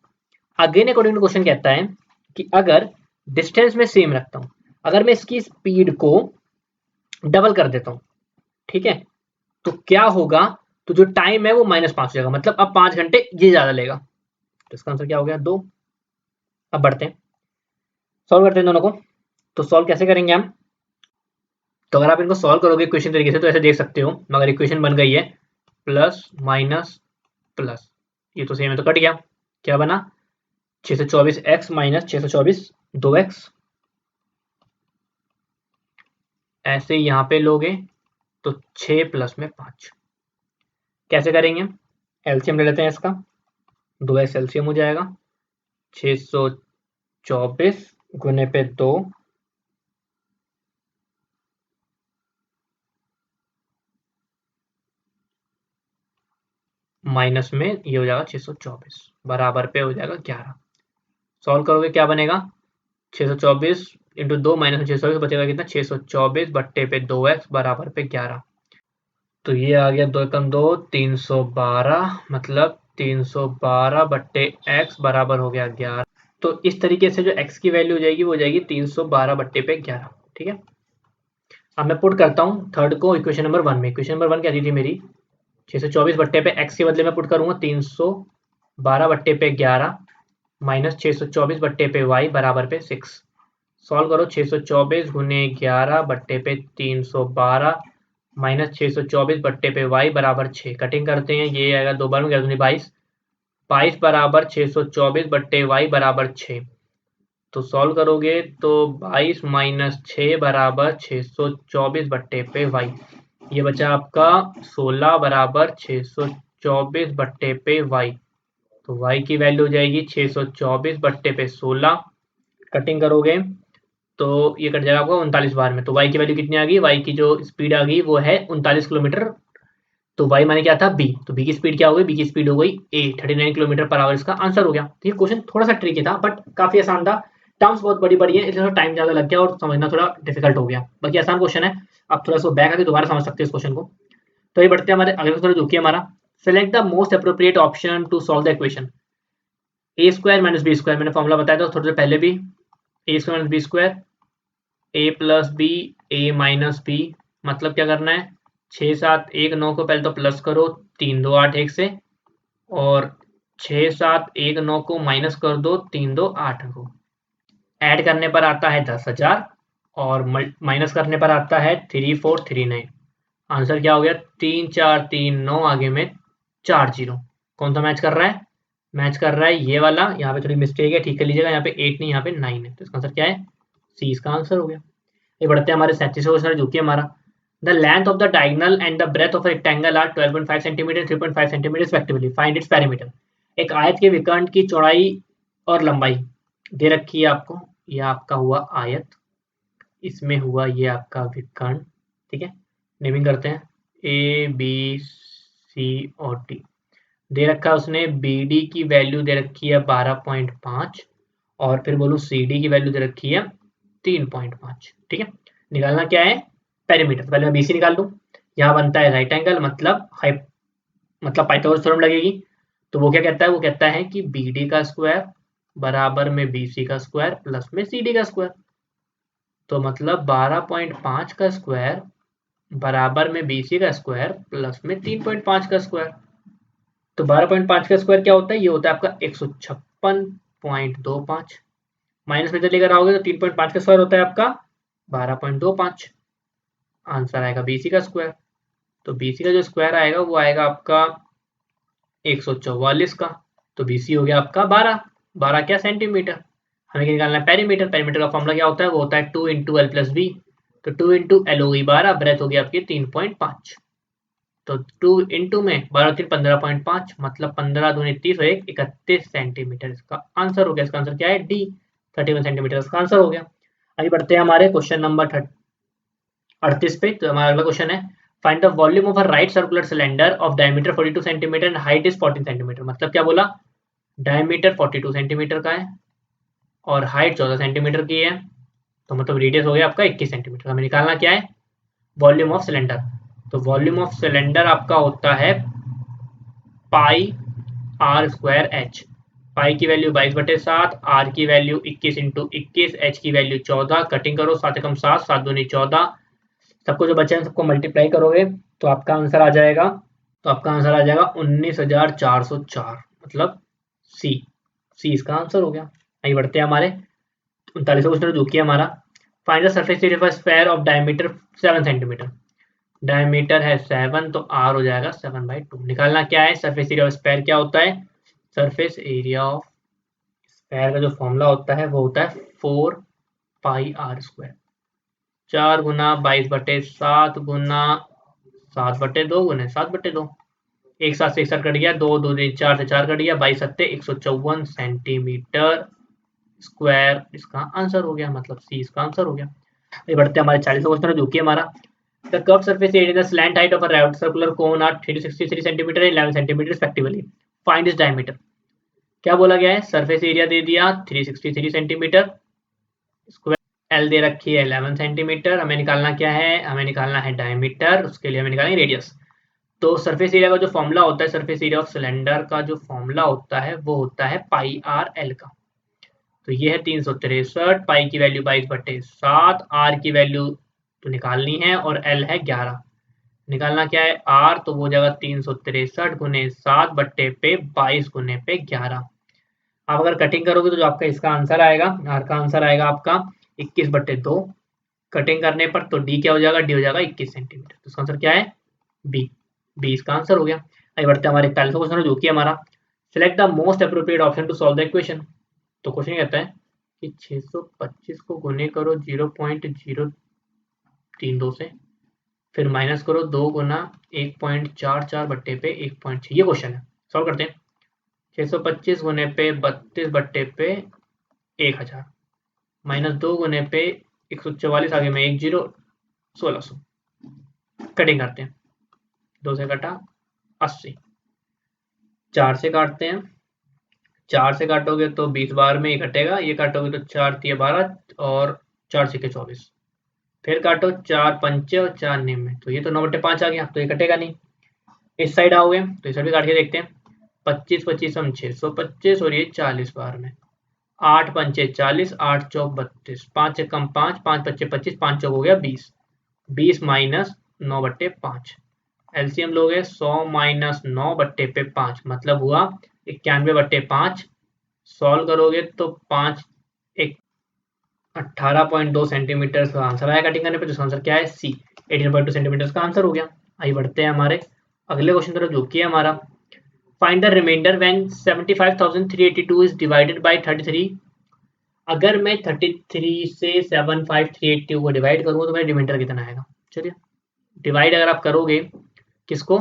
Again according to question कहता है कि अगर डिस्टेंस में सेम रखता हूं, अगर मैं इसकी स्पीड को डबल कर देता हूं, ठीक है, तो क्या होगा? तो जो टाइम है वो -5 हो जाएगा, मतलब अब 5 घंटे ये ज्यादा लेगा। तो इसका आंसर क्या हो गया? 2। अब बढ़ते हैं, सॉल्व करते हैं दोनों को। तो सॉल्व कैसे करेंगे हम? तो अगर आप इनको सॉल्व करोगे इक्वेशन तरीके से तो ऐसे देख सकते हो, मगर इक्वेशन बन गई है प्लस माइनस प्लस, ये तो सेम है तो कट गया। क्या बना? 624x minus 624 2x। ऐसे यहाँ पे लोगे तो 6 प्लस में 5। कैसे करेंगे? एलसीएम ले लेते हैं इसका, 2x एलसीएम हो जाएगा 624 गुने पे 2 माइनस में ये हो जाएगा 624 बराबर पे हो जाएगा 11। सॉल्व करोगे क्या बनेगा? 624 इंटू 2 माइनस में 624 बचेगा कितना? 624 बट्टे पे 2x बराबर पे 11। तो ये आ गया 2 एकम 2 312, मतलब 312 बट्टे x बराबर हो गया 11। तो इस तरीके से जो x की वैल्यू हो जाएगी वो हो जाएगी 312 बट्टे पे 11। ठीक है, अब मैं पुट करता हूँ थर्ड को इक्वेशन नंबर 1 में। इक्वेशन नंबर 1 क्या दी थी मेरी? 624 बट्टे पे x के बदले में पुट करूंगा 312 बट्टे पे 11 माइनस 624 बट्टे पे y बराबर पे 6। सॉल्व करो, 624 गुने 11 बट्टे पे 312 माइनस 624 बट्टे पे y बराबर 6। कटिंग करते हैं, ये आएगा 2 बार में 22 22 बराबर 624 बट्टे y बराबर 6। तो सॉल्व करोगे तो 22 माइनस 6 बराबर 624 बट्टे पे y। ये बचा आपका 16 बराबर 624 बट्टे पे y। तो y की वैल्यू हो जाएगी 624 बट्टे पे 16, कटिंग करोगे तो ये कट जाएगा आपका 39 बार में। तो y की वैल्यू कितनी आ गई, y की जो स्पीड आ गई वो है 39 किलोमीटर। तो y माने क्या था b, तो b की स्पीड क्या हो गई, b की स्पीड हो गई a 39 किलोमीटर पर आवर, इसका आंसर हो गया। तो ये क्वेश्चन थोड़ा सा ट्रिकी था बट काफी आसान था, टर्म्स बहुत बड़ी बड़ी है इसलिए थोड़ा टाइम ज्यादा लग गया और समझना थोड़ा डिफिकल्ट हो गया। बाकी आसान क्वेश्चन है, आप थोड़ा सा बैक आके दोबारा समझ सकते हैं इस क्वेश्चन को। तो ये बढ़ते हैं हमारे अगले क्वेश्चन जो कि हमारा select the most appropriate option to solve the equation A square minus B square. मैंने फॉर्मूला बताया था थोड़ी देर पहले भी, A square minus B square, A plus B A minus B. मतलब क्या करना है, 6 7 1 9 को पहले तो प्लस करो 3 2 8 1 से, और 6 7 1 9 को माइनस कर दो 3 2 8 को। ऐड करने पर आता है 10,000 और माइनस करने पर आता है 3439। आंसर क्या हो गया, 3 4 3 9 आगे में 4 जीरो। कौन सा मैच कर रहा है, मैच कर रहा है ये वाला। यहाँ पे थोड़ी मिस्टेक है, ठीक कर लीजिएगा, यहाँ पे 8 नहीं यहाँ पे 9 है, तो इसका आंसर क्या है, सी इसका आंसर हो गया। ये बढ़ते हैं हमारे 37 क्वेश्चन जो कि हमारा the length of the diagonal and the breadth of rectangle are 12.5 centimetre 3.5 centimetre respectively, find its perimeter. एक आयत के विकर्ण की चौड़ाई और लंबाई दे रखी है आपको, यह आपका हुआ आयत, इसमें हुआ ये आपका विकर्ण, ठीक है। नेमिंग करते हैं ए बी सी और डी। दे रखा है उसने बी डी की वैल्यू दे रखी है 12.5 और फिर बोलूँ सी डी की वैल्यू दे रखी है 3.5, ठीक है। निकालना क्या है, पेरीमीटर। तो पहले मैं बीसी निकाल लूँ, यहाँ बनता है राइट एंगल मतलब पाइथागोरस थ्योरम लगेगी। तो वो क्या कहता है, वो कहता है कि बी डी का स्क्वायर बराबर में बी सी का स्क्वायर प्लस में सी डी का स्क्वायर। तो मतलब 12.5 का स्क्वायर बराबर में बी सी का स्क्वायर प्लस में 3.5 का स्क्वायर। तो 12.5 का स्क्वायर क्या होता है, ये होता है आपका 156.25, माइनस में लेकर आओगे तो 3.5 का स्क्वायर होता है आपका 12.25। आंसर आएगा बीसी का स्क्वायर। तो बीसी का जो स्क्वायर आएगा वो आएगा आपका 144 का। तो बीसी हो गया आपका 12 क्या सेंटीमीटर। हमें निकालना है पेरीमीटर। पेरीमीटर का फॉर्मूला क्या होता है, वो होता है 2 इंटू एल प्लस बी। तो 2 इंटू एल हो गई 12, ब्रेथ हो गई आपकी 3.5। तो 2 इंटू में 12 3 15.5, मतलब 15 दूनी 30 और 1 31 सेंटीमीटर इसका आंसर हो गया। इसका आंसर क्या है, डी 31 सेंटीमीटर इसका आंसर हो गया। आगे बढ़ते हैं हमारे क्वेश्चन नंबर 38 पे। तो हमारा अगला क्वेश्चन है find the volume of a right circular cylinder of diameter 42 centimetre and height is 14 centimetre. मतलब क्या बोला, डायमीटर 42 सेंटीमीटर का है और हाइट 14 सेंटीमीटर की है, तो मतलब रेडियस हो गया आपका 21 सेंटीमीटर। हमें निकालना क्या है, वॉल्यूम ऑफ सिलेंडर। तो वॉल्यूम ऑफ सिलेंडर आपका होता है पाई आर स्क्वायर एच। पाई की वैल्यू 22/7, आर की वैल्यू 21 इंटू 21, एच की वैल्यू 14। कटिंग करो 7 एकम 7 7 दूनी 14, सबको जो बचे हैं सबको मल्टीप्लाई करोगे तो आपका आंसर आ जाएगा, 19,404, मतलब सी। सी इसका आंसर हो गया। आगे बढ़ते हैं हमारे 39 क्वेश्चन जो कि हमारा find the surface area of sphere of diameter 7 centimetre. Diameter है 7 तो आर हो जाएगा 7/2। निकालना क्या है, सरफेस एरिया ऑफ स्फीयर क्या होता है, सरफेस एरिया ऑफ स्फीयर का जो फॉर्मूला होता है वो होता है 4 पाई आर स्क्वायर। 4 गुना 22/7 गुना 7/2 गुना 7/2। एक साथ से एक साथ कट गया, 2 2 4 से 4 कट गया, 22 सत्ते 154 सेंटीमीटर स्क्वायर इसका आंसर हो गया, मतलब सी इसका आंसर हो गया। आगे बढ़ते हैं हमारे 40 क्वेश्चन जो कि हमारा the curve surface area the slant height of a round circular cone are 363 centimetre and 11 centimetre respectively, find its diameter. क्या बोला गया है, सरफेस एरिया दे दिया 363 सेंटीमीटर, स्क्वायर एल दे रखी है 11 सेंटीमीटर। हमें निकालना क्या है, हमें निकालना है डायमीटर, उसके लिए हमें निकालेंगे रेडियस। तो सरफेस एरिया का जो फॉर्मूला होता है, सरफेस एरिया ऑफ सिलेंडर का जो फॉर्मूला होता है वो होता है पाई आर एल का। तो ये है 363, पाई की वैल्यू 22/7, आर की वैल्यू तो निकालनी है और एल है 11। निकालना क्या है आर, तो वो जगह 363 गुने 7 बट्टे पे 22 गुने पे 11। आप अगर कटिंग करोगे तो जो आपका इसका आंसर आएगा, आर का आंसर आएगा आपका 21/2। कटिंग करने पर तो डी क्या हो जाएगा, डी हो जाएगा 21 सेंटीमीटर। तो इसका आंसर क्या है, बी। बी इसका आंसर हो गया। आगे बढ़ते हैं हमारे 41 क्वेश्चन जो कि हमारा select the most appropriate option to solve the equation. तो क्वेश्चन कहता है कि 625 को गुने करो 0.032 से, फिर माइनस करो 2 गुना 1.44 बट्टे पे 1.6, ये क्वेश्चन है, सॉल्व करते हैं। 625 गुने पे 32 बट्टे पे 1000 माइनस 2 गुने पे 144, आगे में 1 जीरो 1600, कटिंग करते हैं। 2 से कटा 80, 4 से काटते हैं, 4 से काटोगे तो 20 बार में ही कटेगा, ये काटोगे तो 4 तिया 12 और 4 छक्के 24, फिर काटो 4 पंचे और 4 निम में, तो ये तो 9/5 आ गया, तो ये कटेगा नहीं। इस साइड आओगे तो इस साइड भी काट के देखते हैं। 25 25 हम 625 और ये 40 बार में, 8 पंचे 40, 8 चौक 32, 5 कम 5, 5 पच्चे 25, 5 चौक हो गया 20, 20 माइनस 9/5, एलसीएम लोगे 100 माइनस 9/5, मतलब हुआ 91/5। सॉल्व करोगे तो 5 एक 18.2 सेंटीमीटर का आंसर आया कटिंग करने पे, जिसका आंसर क्या है सी, 18.2 सेंटीमीटर का आंसर हो गया। आइए बढ़ते हैं हमारे अगले क्वेश्चन तरफ, जो कि है हमारा find the remainder when 75,382 is divided by 33। अगर मैं 33 से 75,382 को डिवाइड करूंगा तो मेरा रिमाइंडर कितना आएगा। चलिए डिवाइड अगर आप करोगे किसको,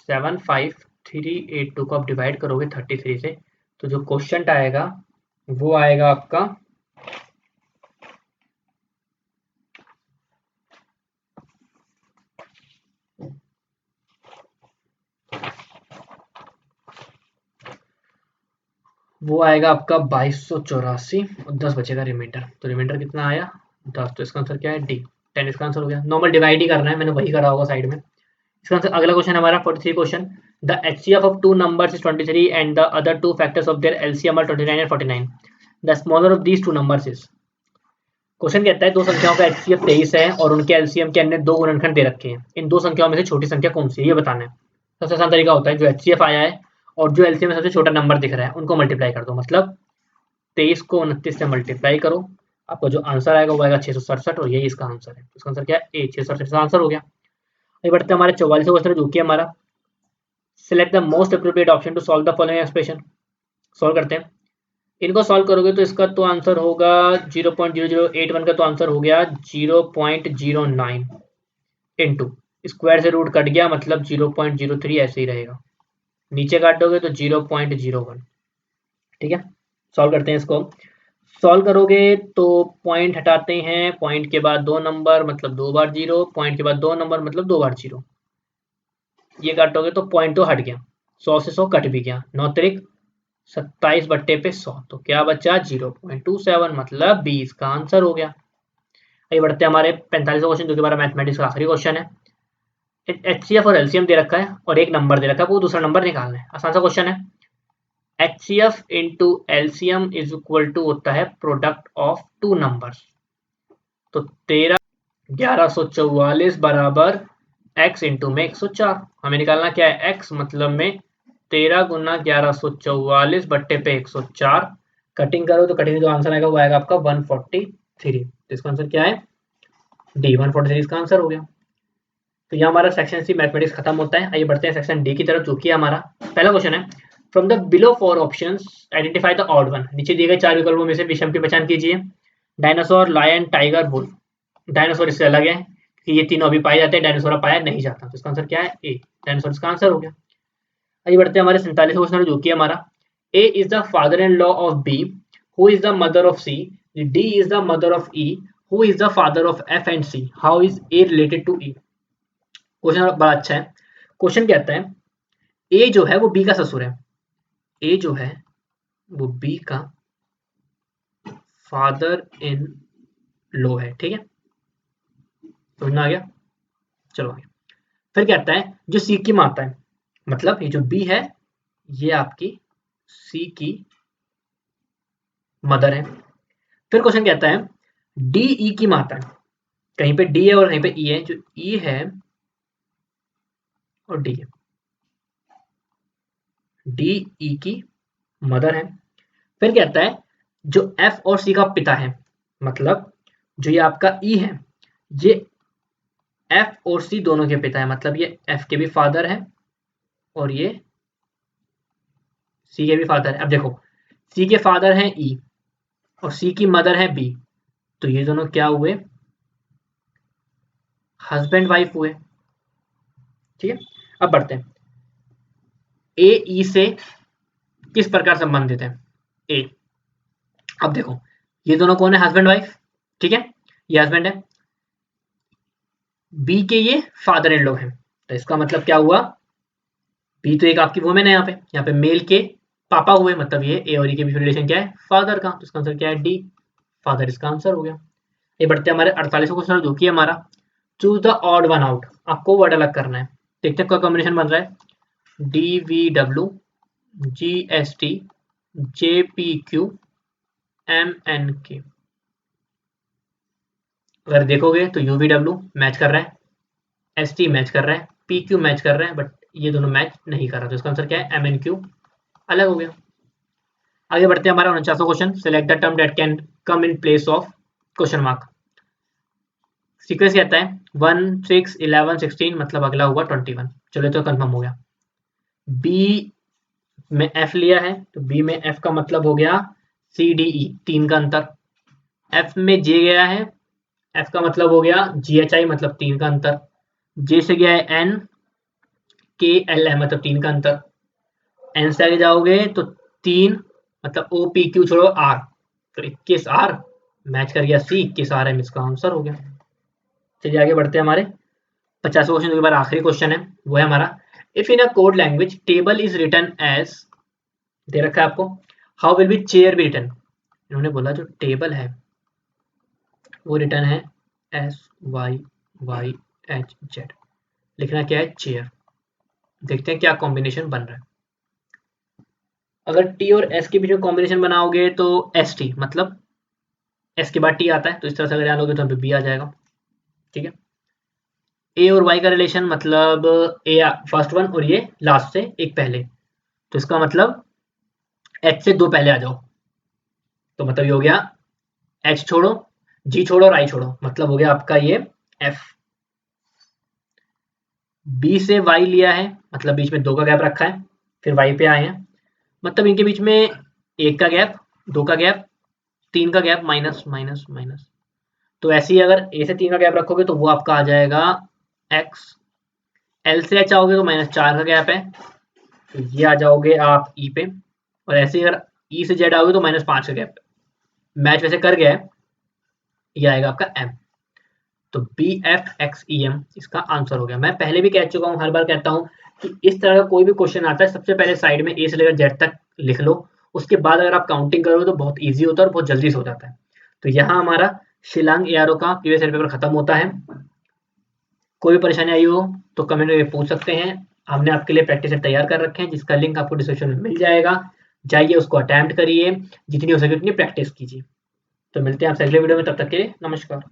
75,382 को आप डिवाइड करोगे 33 से, तो जो क्वेश्चन आएगा वो आएगा आपका आपका 2284 और 10 बचेगा रिमाइंडर। तो रिमाइंडर कितना आया 10, तो इसका आंसर क्या है डी, 10 इसका आंसर हो गया। नॉर्मल डिवाइड ही करना है, मैंने वही करा होगा साइड में। इसका आंसर अगला क्वेश्चन हमारा 43 question, the HCF of two numbers is 23 and the other two factors of their LCM are 29 and 49, the smaller of these two numbers is. Question कहता है दो संख्याओं का HCF 23 है और उनके LCM के अन्य दो गुणनखंड दे रखे हैं, इन दो संख्याओं में से छोटी संख्या कौन सी है ये बताना है। सबसे आसान तरीका होता है जो HCF आया है और जो LCM में सबसे छोटा नंबर दिख रहा है उनको मल्टीप्लाई कर दो, मतलब 23 को 29 से मल्टीप्लाई करो, आपको जो आंसर आएगा वो आएगा 667 और यही इसका आंसर है। इसका आंसर क्या है ए, 667 का आंसर हो गया। आगे बढ़ते हैं हमारे 44 क्वेश्चन, जो कि हमारा select the most appropriate option to solve the following expression. Solve करते हैं, इनको सॉल्व करोगे तो इसका तो आंसर होगा 0.0081 का तो आंसर हो गया 0.09 इंटू स्क्वायर से रूट कट गया, मतलब 0.03 ऐसे ही रहेगा, नीचे काट दोगे तो 0.01। ठीक है, सॉल्व करते हैं इसको। सॉल्व करोगे तो पॉइंट हटाते हैं, पॉइंट के बाद 2 नंबर मतलब 2 बार 0, पॉइंट के बाद 2 नंबर मतलब 2 बार 0, ये काटोगे तो पॉइंट तो हट गया, 100 से 100 कट भी गया, 9 त्रिक 27 बट्टे पे 100, तो क्या बचा 0.27, मतलब 20 का आंसर हो गया। आइए बढ़ते हैं हमारे 45 क्वेश्चन, जो कि हमारा मैथमेटिक्स का आखिरी क्वेश्चन है। HCF और LCM दे रखा है और एक नंबर दे रखा है, वो दूसरा नंबर निकालना है, आसान सा क्वेश्चन है। HCF into LCM is equal to होता है प्रोडक्ट ऑफ टू नंबर्स, तो 1144 बराबर x इंटू में 104, हमें निकालना क्या है x, मतलब में 13 गुना 1144 बट्टे पे 104, कटिंग करो तो कटिंग जो आंसर आएगा वो आएगा आपका 143, तो इसका आंसर क्या है डी, 143 इसका आंसर हो गया। तो यहाँ हमारा सेक्शन सी मैथमेटिक्स खत्म होता है। आइए बढ़ते हैं सेक्शन डी की तरफ, जो कि हमारा पहला क्वेश्चन है, from the below 4 options identify the odd one. नीचे दिए गए 4 विकल्पों में से विषम की पहचान कीजिए। Dinosaur, lion, tiger, wolf. Dinosaur इससे अलग है कि ये तीनों अभी पाए जाते हैं, डायनासोर पाया नहीं जाता, तो इसका आंसर क्या है ए, डायनासोर इसका आंसर हो गया। आइए बढ़ते हैं हमारे 47 क्वेश्चन, जो कि हमारा A is the father in law of B, who is the mother of C, D is the mother of E, who is the father of F and C, how is A related to E. Question बड़ा अच्छा है। Question कहता है ए जो है वो B का ससुर है, ए जो है वो बी का फादर इन लॉ है, ठीक है, समझ में आ गया। चलो आगे, फिर कहता है जो सी की माता है, मतलब ये जो बी है ये आपकी सी की मदर है। फिर क्वेश्चन कहता है डी ई की माता है, कहीं पे डी है और कहीं पे ई है, जो ई है और डी है, डी ई की मदर है। फिर कहता है जो एफ और सी का पिता है, मतलब जो ये आपका ई है ये एफ और सी दोनों के पिता है, मतलब ये एफ के भी फादर है और ये सी के भी फादर है। अब देखो सी के फादर हैं ई और सी की मदर है बी, तो ये दोनों क्या हुए, हस्बैंड वाइफ हुए। ठीक है, अब बढ़ते हैं। ए ई से किस प्रकार संबंधित है? ए, अब देखो ये दोनों कौन है, हस्बैंड वाइफ। ठीक है, ये हस्बैंड है, बी के ये फादर इन लॉ है। तो इसका मतलब क्या हुआ, बी तो एक आपकी वुमेन है, यहाँ पे मेल के पापा हुए, मतलब ये ए और ई के बीच में रिलेशन क्या है, फादर का। तो इसका आंसर क्या है, डी, फादर इसका आंसर हो गया। ये बढ़ते हैं हमारे 48वें क्वेश्चन जो कि हमारा choose the odd one out. आपको वर्ड अलग करना है। देखते हैं क्या कॉम्बिनेशन बन रहा है, D V W G S T J P Q M N K. अगर देखोगे तो यू वी डब्ल्यू मैच कर रहा है, एस टी मैच कर रहा है, पी क्यू मैच कर रहा है, बट ये दोनों मैच नहीं कर रहा। तो इसका आंसर क्या है, एम एन क्यू अलग हो गया। आगे बढ़ते हैं हमारा 49वां question, select the term that can come in place of question mark. Sequence कहता है 1 6 11 16, मतलब अगला हुआ 21। चलो तो कंफर्म हो गया। बी में एफ लिया है, तो बी में एफ का मतलब हो गया सी डी ई, 3 का अंतर। एफ में जे गया है, एफ का मतलब हो गया जी एच आई, मतलब 3 का अंतर। जे से गया है एन, के एल है, मतलब 3 का अंतर। एन से आगे जाओगे तो 3, मतलब ओ पी क्यू छोड़ो आर, तो 21 आर मैच कर गया सी, 21 आर एम इसका आंसर हो गया। चलिए आगे बढ़ते हैं हमारे 50वें क्वेश्चन जो कि हमारा आखिरी क्वेश्चन है, वो है हमारा if in a code language table is written as, दे रखा है आपको, how will be chair be written. इन्होंने बोला जो टेबल है वो रिटर्न है S Y Y H Z, लिखना क्या है, चेयर। देखते हैं क्या कॉम्बिनेशन बन रहा है। अगर टी और एस के बीच में कॉम्बिनेशन बनाओगे तो एस टी, मतलब एस के बाद टी आता है, तो इस तरह से अगर डालोगे तो यहाँ पे बी आ जाएगा। ठीक है, ए और वाई का रिलेशन, मतलब ए फर्स्ट वन और ये लास्ट से एक पहले, तो इसका मतलब एच से 2 पहले आ जाओ, तो मतलब ये हो गया एच छोड़ो, जी छोड़ो और आई छोड़ो, मतलब हो गया आपका ये एफ। बी से वाई लिया है, मतलब बीच में 2 का गैप रखा है, फिर वाई पे आए हैं, मतलब इनके बीच में 1 का गैप, 2 का गैप, 3 का गैप, माइनस माइनस माइनस। तो ऐसे ही अगर ए से 3 का गैप रखोगे तो वो आपका आ जाएगा एक्स। एल से एच आओगे तो -4 का गैप है, तो ये आ जाओगे आप ई पे। और ऐसे ही अगर ई से जेड आओगे तो -5 का गैप, मैच वैसे कर गया है, ये आएगा आपका एम। तो B F X E M इसका आंसर हो गया। मैं पहले भी कह चुका हूँ, हर बार कहता हूँ कि इस तरह का कोई भी क्वेश्चन आता है, सबसे पहले साइड में ए से लेकर जेड तक लिख लो, उसके बाद अगर आप काउंटिंग करोगे तो बहुत ईजी होता है और बहुत जल्दी से हो जाता है। तो यहाँ हमारा शिलांग एआरओ का प्रीवियस ईयर पेपर खत्म होता है। कोई भी परेशानी आई हो तो कमेंट में पूछ सकते हैं। हमने आपके लिए प्रैक्टिस सेट तैयार कर रखे हैं, जिसका लिंक आपको डिस्क्रिप्शन में मिल जाएगा। जाइए उसको अटेम्प्ट करिए, जितनी हो सके उतनी प्रैक्टिस कीजिए। तो मिलते हैं आपसे अगले वीडियो में, तब तक के लिए नमस्कार।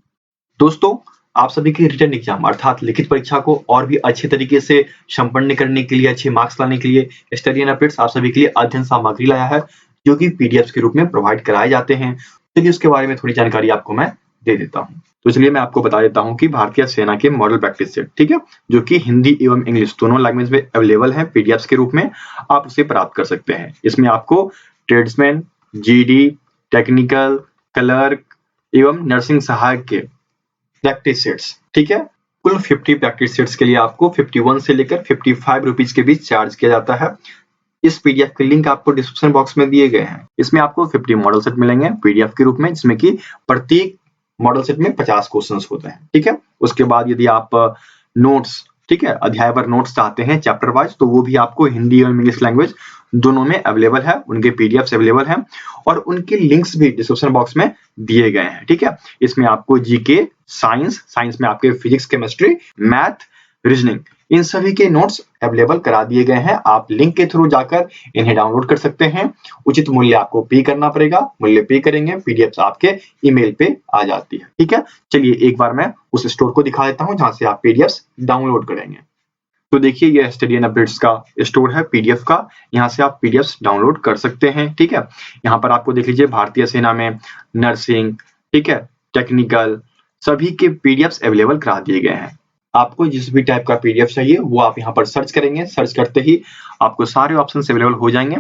दोस्तों, आप सभी की रिटन एग्जाम अर्थात लिखित परीक्षा को और भी अच्छे तरीके से संपन्न करने के लिए, अच्छे मार्क्स लाने के लिए स्टडी एंड अपडेट्स आप सभी के लिए अध्ययन सामग्री लाया है, जो कि पीडीएफ के रूप में प्रोवाइड कराए जाते हैं। चलिए उसके बारे में थोड़ी जानकारी आपको मैं दे देता हूं। तो चलिए मैं आपको बता देता हूं कि भारतीय सेना के मॉडल प्रैक्टिस सेट, ठीक है, जो कि हिंदी एवं इंग्लिश दोनों लैंग्वेज में अवेलेबल है पीडीएफ के रूप में, आप उसे प्राप्त कर सकते हैं। इसमें आपको ट्रेड्समैन, जीडी, टेक्निकल, क्लर्क एवं नर्सिंग सहायक के प्रैक्टिस सेट्स, ठीक है, कुल 50 प्रैक्टिस सेट्स के लिए आपको 51 से लेकर 55 रुपीज के बीच चार्ज किया जाता है। इस पीडीएफ के लिंक आपको डिस्क्रिप्शन बॉक्स में दिए गए हैं। इसमें आपको 50 मॉडल सेट मिलेंगे पीडीएफ के रूप में, जिसमें कि प्रत्येक मॉडल सेट में 50 क्वेश्चंस होते हैं, ठीक है। उसके बाद यदि आप नोट्स, ठीक है, अध्याय पर नोट्स चाहते हैं चैप्टर वाइज, तो वो भी आपको हिंदी और इंग्लिश लैंग्वेज दोनों में अवेलेबल है, उनके पीडीएफ अवेलेबल हैं और उनके लिंक्स भी डिस्क्रिप्शन बॉक्स में दिए गए हैं, ठीक है। इसमें आपको जीके, साइंस में आपके फिजिक्स, केमिस्ट्री, मैथ, रीजनिंग, इन सभी के नोट्स अवेलेबल करा दिए गए हैं। आप लिंक के थ्रू जाकर इन्हें डाउनलोड कर सकते हैं। उचित मूल्य आपको पे करना पड़ेगा, मूल्य पे करेंगे, पीडीएफ आपके ईमेल पे आ जाती है, ठीक है। चलिए एक बार मैं उस स्टोर को दिखा देता हूं जहां से आप पीडीएफ डाउनलोड करेंगे। तो देखिए ये स्टडी एंड अपडेट्स का स्टोर है पीडीएफ का, यहाँ से आप पीडीएफ डाउनलोड कर सकते हैं, ठीक है। यहाँ पर आपको देख लीजिए भारतीय सेना में नर्सिंग, ठीक है, टेक्निकल, सभी के पीडीएफ अवेलेबल करा दिए गए हैं। आपको जिस भी टाइप का पीडीएफ चाहिए वो आप यहाँ पर सर्च करेंगे, सर्च करते ही आपको सारे ऑप्शन अवेलेबल हो जाएंगे।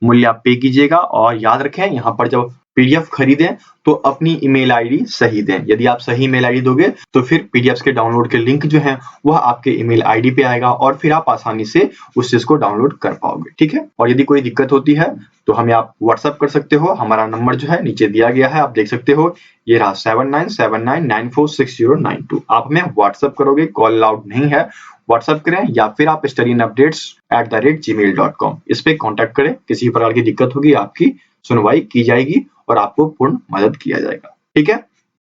मूल्य आप पे कीजिएगा और याद रखें यहाँ पर जब पीडीएफ खरीदें तो अपनी ईमेल आईडी सही दें। यदि आप सही ईमेल आईडी दोगे तो फिर पीडीएफ के डाउनलोड के लिंक जो है वह आपके ईमेल आईडी पे आएगा और फिर आप आसानी से उस चीज को डाउनलोड कर पाओगे। ठीक है, और यदि कोई दिक्कत होती है तो हमें आप व्हाट्सएप कर सकते हो। हमारा नंबर जो है नीचे दिया गया है, आप देख सकते हो, ये रहा 7979946092। आप हमें व्हाट्सएप करोगे, कॉल अलाउड नहीं है। व्हाट्सएप करें या फिर आप studyinupdates@gmail.com इस पे कांटेक्ट करें। किसी प्रकार की दिक्कत होगी आपकी सुनवाई की जाएगी और आपको पूर्ण मदद किया जाएगा। ठीक है,